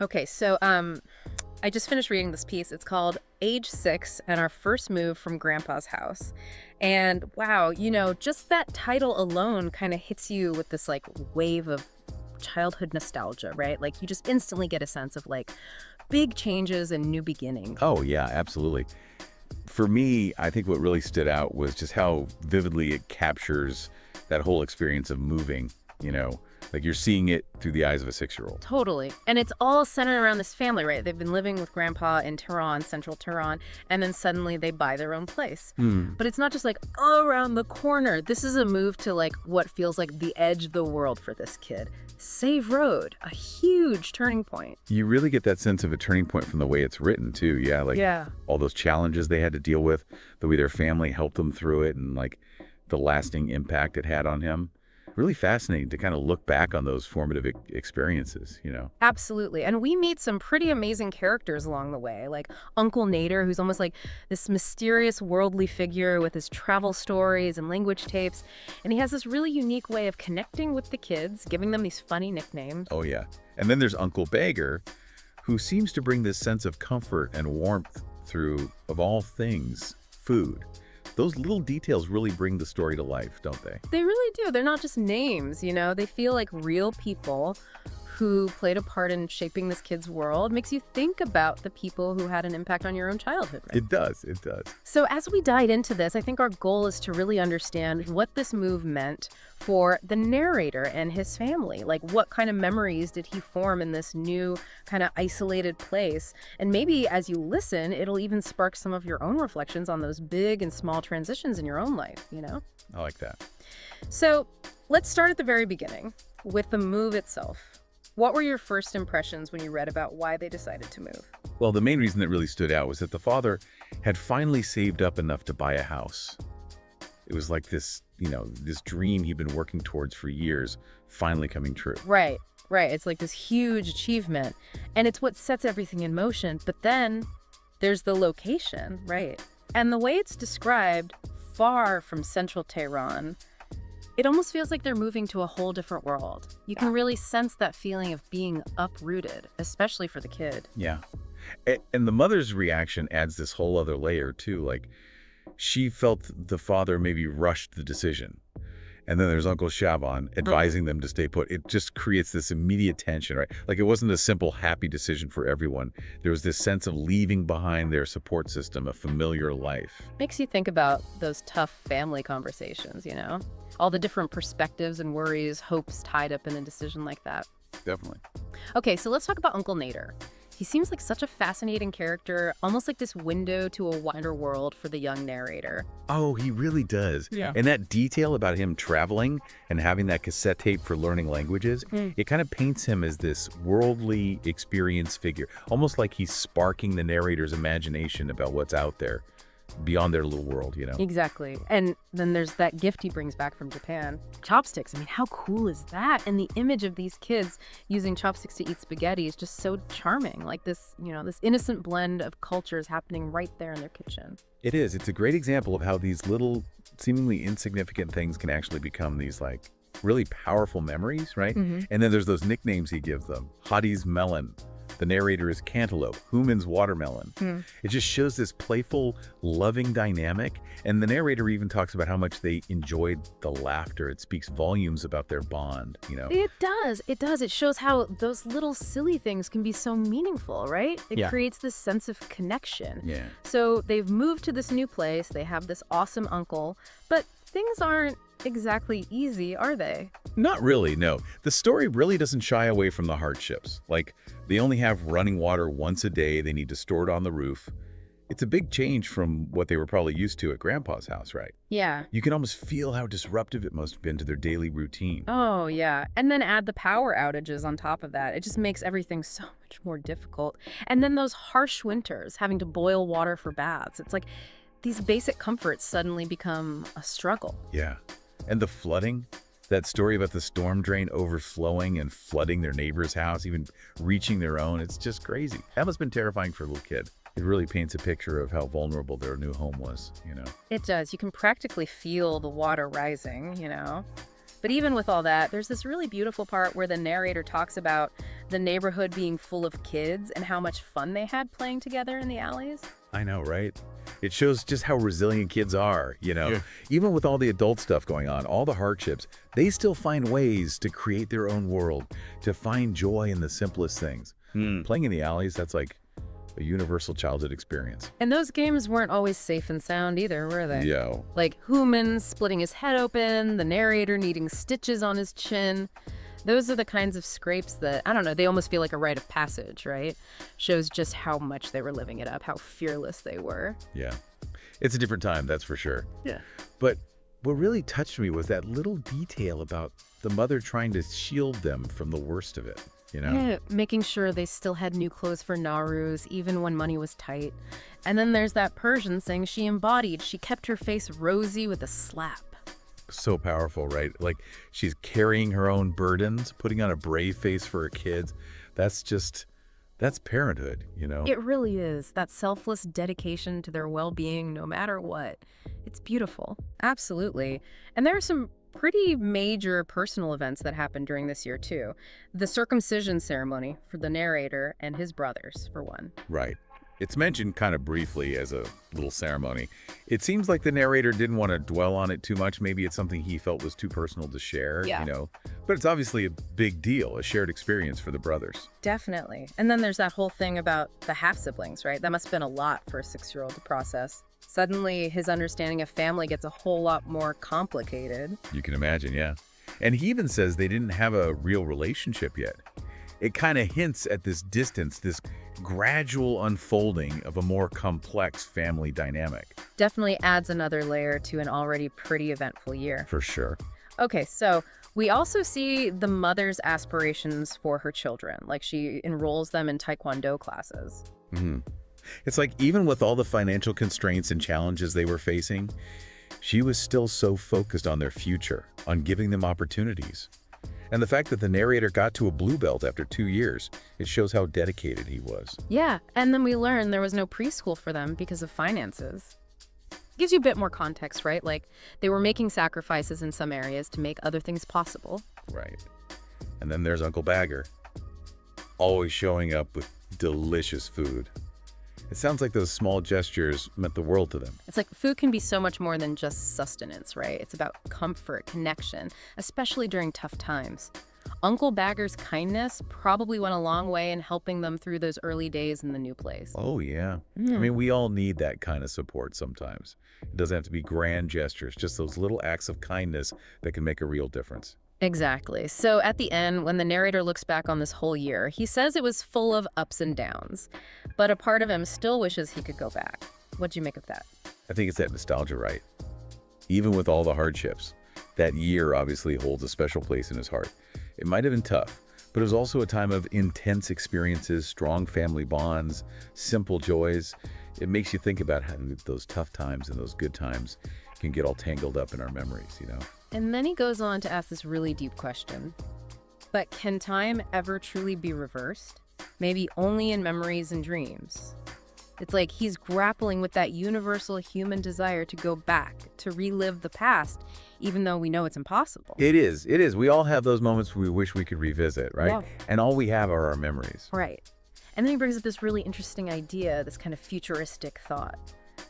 Okay, so I just finished reading this piece. It's called Age 6 and Our First Move from Grandpa's House. And wow, just that title alone kind of hits you with this like wave of childhood nostalgia, right? Like you just instantly get a sense of like big changes and new beginnings. Oh, yeah, absolutely. For me, I think what really stood out was just how vividly it captures that whole experience of moving, you know, like you're seeing it through the eyes of a 6-year-old. Totally. And it's all centered around this family, right? They've been living with grandpa in Tehran, central Tehran, and then suddenly they buy their own place. But it's not just like, oh, around the corner. This is a move to like what feels like the edge of the world for this kid. Save Road, a huge turning point. You really get that sense of a turning point from the way it's written, too. Yeah, like all those challenges they had to deal with, the way their family helped them through it, and like the lasting impact it had on him. Really fascinating to kind of look back on those formative experiences, you know? Absolutely. And we meet some pretty amazing characters along the way, like Uncle Nader, who's almost like this mysterious worldly figure with his travel stories and language tapes. And he has this really unique way of connecting with the kids, giving them these funny nicknames. Oh, yeah. And then there's Uncle Bagger, who seems to bring this sense of comfort and warmth through, of all things, food. Those little details really bring the story to life, don't they? They really do. They're not just names, They feel like real people who played a part in shaping this kid's world. Makes you think about the people who had an impact on your own childhood, right? It does. It does. So as we dive into this, I think our goal is to really understand what this move meant for the narrator and his family. Like, what kind of memories did he form in this new kind of isolated place? And maybe as you listen, it'll even spark some of your own reflections on those big and small transitions in your own life, I like that. So let's start at the very beginning with the move itself. What were your first impressions when you read about why they decided to move? Well, the main reason that really stood out was that the father had finally saved up enough to buy a house. It was like this, this dream he'd been working towards for years, finally coming true. Right. It's like this huge achievement, and it's what sets everything in motion. But then there's the location, right? And the way it's described, far from central Tehran, it almost feels like they're moving to a whole different world. You can really sense that feeling of being uprooted, especially for the kid. Yeah. And the mother's reaction adds this whole other layer, too. Like, she felt the father maybe rushed the decision. And then there's Uncle Shaban advising them to stay put. It just creates this immediate tension, right? Like, it wasn't a simple, happy decision for everyone. There was this sense of leaving behind their support system, a familiar life. Makes you think about those tough family conversations, All the different perspectives and worries, hopes tied up in a decision like that. Definitely. Okay, so let's talk about Uncle Nader. He seems like such a fascinating character, almost like this window to a wider world for the young narrator. Oh, he really does. Yeah. And that detail about him traveling and having that cassette tape for learning languages, it kind of paints him as this worldly experience figure, almost like he's sparking the narrator's imagination about what's out there beyond their little world, Exactly. And then there's that gift he brings back from Japan. Chopsticks. I mean, how cool is that? And the image of these kids using chopsticks to eat spaghetti is just so charming. Like this, this innocent blend of cultures happening right there in their kitchen. It is. It's a great example of how these little, seemingly insignificant things can actually become these, like, really powerful memories, right? And then there's those nicknames he gives them. Hadi's melon. The narrator is Cantaloupe, Human's watermelon. It just shows this playful, loving dynamic. And the narrator even talks about how much they enjoyed the laughter. It speaks volumes about their bond, It does. It does. It shows how those little silly things can be so meaningful, right? It creates this sense of connection. Yeah. So they've moved to this new place. They have this awesome uncle, but things aren't exactly easy, are they? Not really, no. The story really doesn't shy away from the hardships. Like, they only have running water once a day. They need to store it on the roof. It's a big change from what they were probably used to at Grandpa's house, right? Yeah. You can almost feel how disruptive it must have been to their daily routine. Oh, yeah. And then add the power outages on top of that. It just makes everything so much more difficult. And then those harsh winters, having to boil water for baths. It's like these basic comforts suddenly become a struggle. Yeah. And the flooding, that story about the storm drain overflowing and flooding their neighbor's house, even reaching their own, it's just crazy. That must have been terrifying for a little kid. It really paints a picture of how vulnerable their new home was, It does. You can practically feel the water rising, But even with all that, there's this really beautiful part where the narrator talks about the neighborhood being full of kids and how much fun they had playing together in the alleys. I know, right? It shows just how resilient kids are, you know? Yeah. Even with all the adult stuff going on, all the hardships, they still find ways to create their own world, to find joy in the simplest things. Playing in the alleys, that's like a universal childhood experience. And those games weren't always safe and sound either, were they? Yo. Like Human splitting his head open, the narrator needing stitches on his chin. Those are the kinds of scrapes that, I don't know, they almost feel like a rite of passage, right? Shows just how much they were living it up, how fearless they were. Yeah. It's a different time, that's for sure. Yeah. But what really touched me was that little detail about the mother trying to shield them from the worst of it, you know? Yeah, making sure they still had new clothes for Nowruz, even when money was tight. And then there's that Persian saying she embodied, she kept her face rosy with a slap. So powerful, right? Like she's carrying her own burdens, putting on a brave face for her kids. That's parenthood, you know? It really is. That selfless dedication to their well-being no matter what. It's beautiful. Absolutely. And there are some pretty major personal events that happened during this year, too. The circumcision ceremony for the narrator and his brothers, for one. Right. It's mentioned kind of briefly as a little ceremony. It seems like the narrator didn't want to dwell on it too much. Maybe it's something he felt was too personal to share, Yeah. you know? But it's obviously a big deal, a shared experience for the brothers. Definitely. And then there's that whole thing about the half-siblings, right? That must have been a lot for a 6-year-old to process. Suddenly, his understanding of family gets a whole lot more complicated. You can imagine, yeah. And he even says they didn't have a real relationship yet. It kind of hints at this distance, this gradual unfolding of a more complex family dynamic. Definitely adds another layer to an already pretty eventful year. For sure. Okay, so we also see the mother's aspirations for her children, like she enrolls them in Taekwondo classes. It's like even with all the financial constraints and challenges they were facing, she was still so focused on their future, on giving them opportunities. And the fact that the narrator got to a blue belt after 2 years, it shows how dedicated he was. Yeah, and then we learn there was no preschool for them because of finances. Gives you a bit more context, right? Like, they were making sacrifices in some areas to make other things possible. Right. And then there's Uncle Bagger, always showing up with delicious food. It sounds like those small gestures meant the world to them. It's like food can be so much more than just sustenance, right? It's about comfort, connection, especially during tough times. Uncle Bagger's kindness probably went a long way in helping them through those early days in the new place. Oh, yeah. I mean, we all need that kind of support sometimes. It doesn't have to be grand gestures, just those little acts of kindness that can make a real difference. Exactly. So at the end, when the narrator looks back on this whole year, he says it was full of ups and downs, but a part of him still wishes he could go back. What'd you make of that? I think it's that nostalgia, right? Even with all the hardships, that year obviously holds a special place in his heart. It might have been tough, but it was also a time of intense experiences, strong family bonds, simple joys. It makes you think about how those tough times and those good times can get all tangled up in our memories, you know? And then he goes on to ask this really deep question. But can time ever truly be reversed? Maybe only in memories and dreams. It's like he's grappling with that universal human desire to go back, to relive the past, even though we know it's impossible. It is. It is. We all have those moments we wish we could revisit, right? Yeah. And all we have are our memories. Right. And then he brings up this really interesting idea, this kind of futuristic thought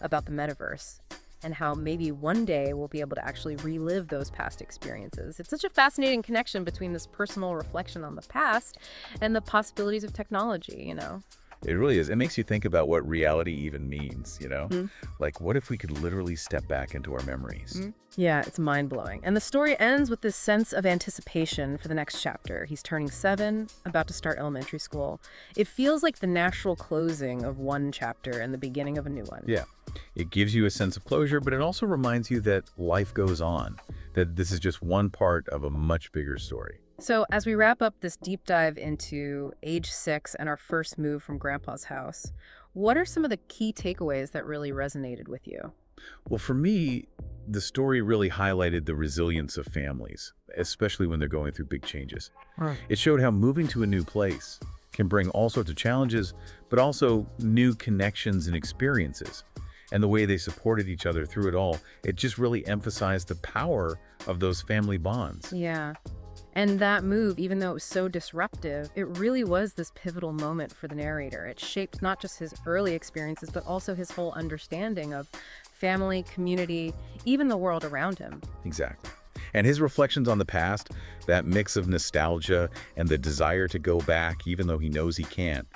about the metaverse and how maybe one day we'll be able to actually relive those past experiences. It's such a fascinating connection between this personal reflection on the past and the possibilities of technology, you know? It really is. It makes you think about what reality even means, you know? Like, what if we could literally step back into our memories? Yeah, it's mind-blowing. And the story ends with this sense of anticipation for the next chapter. He's turning 7, about to start elementary school. It feels like the natural closing of one chapter and the beginning of a new one. Yeah. It gives you a sense of closure, but it also reminds you that life goes on, that this is just one part of a much bigger story. So as we wrap up this deep dive into age 6 and our first move from Grandpa's house, what are some of the key takeaways that really resonated with you? Well, for me, the story really highlighted the resilience of families, especially when they're going through big changes. It showed how moving to a new place can bring all sorts of challenges, but also new connections and experiences. and the way they supported each other through it all, it just really emphasized the power of those family bonds. Yeah. And that move, even though it was so disruptive, it really was this pivotal moment for the narrator. It shaped not just his early experiences, but also his whole understanding of family, community, even the world around him. Exactly. And his reflections on the past, that mix of nostalgia and the desire to go back, even though he knows he can't,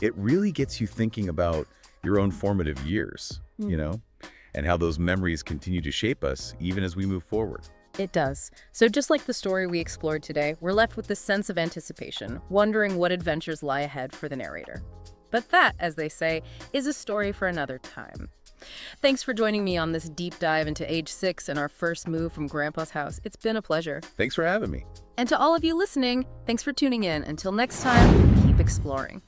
it really gets you thinking about your own formative years, and how those memories continue to shape us even as we move forward. It does. So just like the story we explored today, we're left with this sense of anticipation, wondering what adventures lie ahead for the narrator. But that, as they say, is a story for another time. Thanks for joining me on this deep dive into age 6 and our first move from Grandpa's house. It's been a pleasure. Thanks for having me. And to all of you listening, thanks for tuning in. Until next time, keep exploring.